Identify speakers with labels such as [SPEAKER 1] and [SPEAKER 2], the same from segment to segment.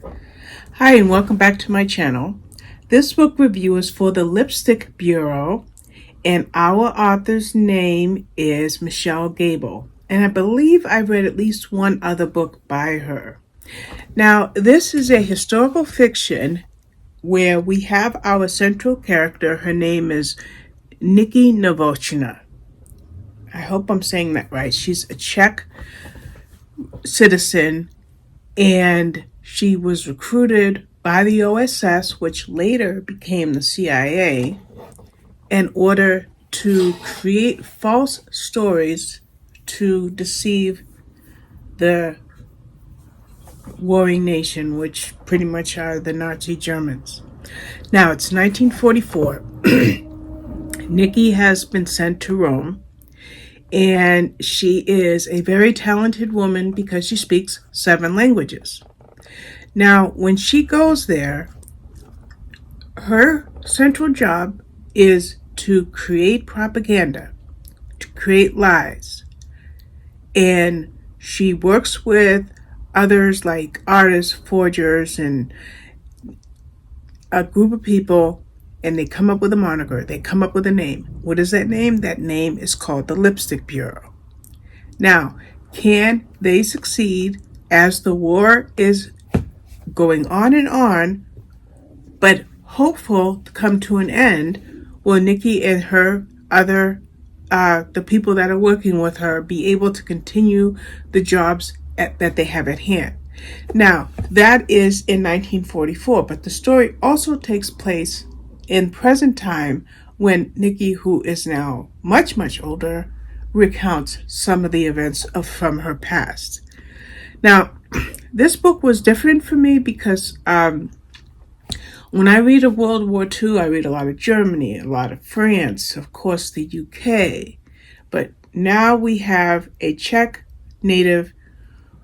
[SPEAKER 1] Hi, and welcome back to my channel. This book review is for the Lipstick Bureau, and our author's name is Michelle Gable. And I believe I've read at least one other book by her. Now, this is a historical fiction where we have our central character. Her name is Nikki Novochina. I hope I'm saying that right. She's a Czech citizen, and she was recruited by the OSS, which later became the CIA, in order to create false stories to deceive the warring nation, which pretty much are the Nazi Germans. Now it's 1944. Nikki has been sent to Rome, and she is a very talented woman because she speaks 7 languages. Now, when she goes there, her central job is to create propaganda, to create lies. And she works with others like artists, forgers, and a group of people, and they come up with a moniker. They come up with a name. What is that name? That name is called the Lipstick Bureau. Now, can they succeed as the war is going on, but hopeful to come to an end? Will Nikki and her other the people that are working with her be able to continue the jobs that they have at hand? Now, that is in 1944, but the story also takes place in present time when Nikki, who is now much, much older, recounts some of the events from her past. Now, this book was different for me because when I read of World War II, I read a lot of Germany, a lot of France, of course the UK. But now we have a Czech native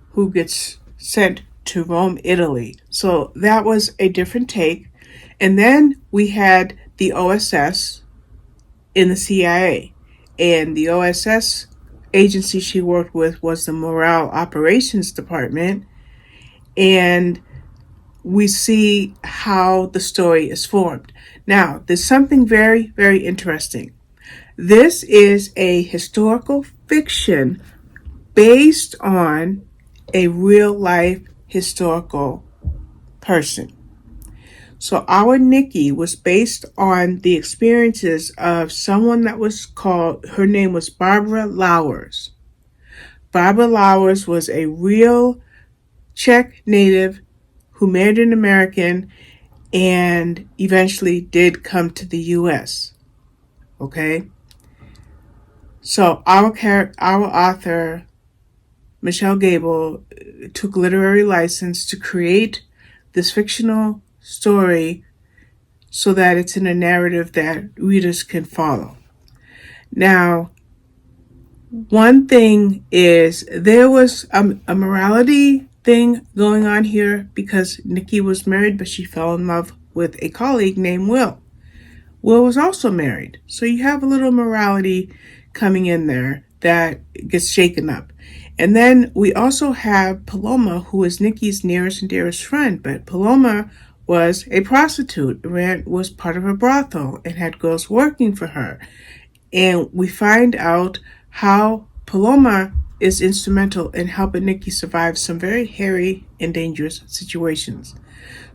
[SPEAKER 1] who gets sent to Rome, Italy. So that was a different take. And then we had the OSS in the CIA. And the OSS agency she worked with was the Morale Operations Department. And we see how the story is formed. Now, there's something very, very interesting. This is a historical fiction based on a real life historical person. So our Nikki was based on the experiences of someone that was called, her name was Barbara Lowers. Barbara Lowers was a real Czech native who married an American and eventually did come to the U.S. Okay? So our author, Michelle Gable, took literary license to create this fictional story so that it's in a narrative that readers can follow. Now, one thing is there was a morality thing going on here because Nikki was married, but she fell in love with a colleague named Will. Will was also married. So you have a little morality coming in there that gets shaken up. And then we also have Paloma, who is Nikki's nearest and dearest friend. But Paloma was a prostitute, was part of a brothel and had girls working for her. And we find out how Paloma is instrumental in helping Nikki survive some very hairy and dangerous situations.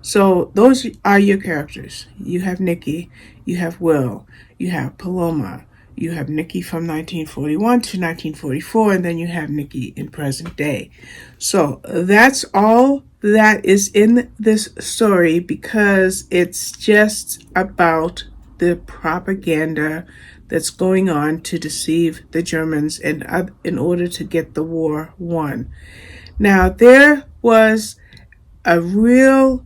[SPEAKER 1] So those are your characters. You have Nikki, you have Will, you have Paloma, you have Nikki from 1941 to 1944, and then you have Nikki in present day. So that's all that is in this story because it's just about the propaganda that's going on to deceive the Germans in order to get the war won. Now, there was a real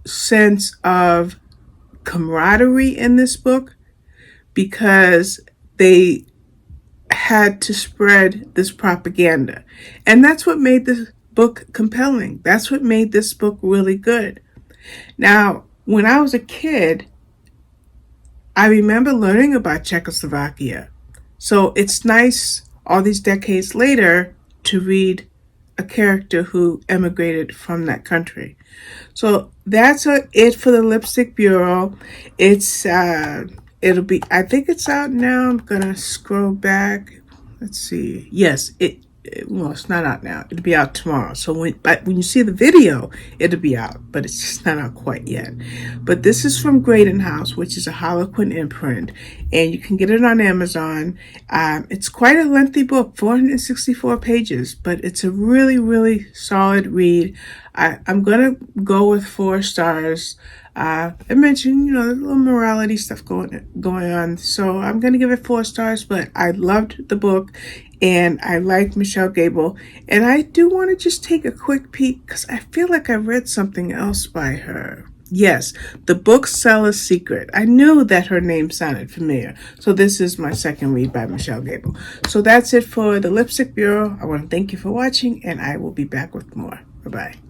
[SPEAKER 1] sense of camaraderie in this book because they had to spread this propaganda. And that's what made this book compelling. That's what made this book really good. Now, when I was a kid, I remember learning about Czechoslovakia. So it's nice all these decades later to read a character who emigrated from that country. So that's it for the Lipstick Bureau. It's it'll be, I think it's out now. I'm gonna scroll back. Let's see. Yes, well, it's not out now. It'll be out tomorrow. So when you see the video, it'll be out, but it's just not out quite yet. But this is from Graydon House, which is a Harlequin imprint, and you can get it on Amazon. It's quite a lengthy book, 464 pages, but it's a really, really solid read. I'm gonna go with 4 stars. I mentioned, a little morality stuff going on, so I'm gonna give it 4 stars. But I loved the book, and I like Michelle Gable, and I do want to just take a quick peek because I feel like I read something else by her. Yes, The Bookseller's Secret. I knew that her name sounded familiar. So this is my second read by Michelle Gable. So that's it for the Lipstick Bureau. I want to thank you for watching, and I will be back with more. Bye-bye.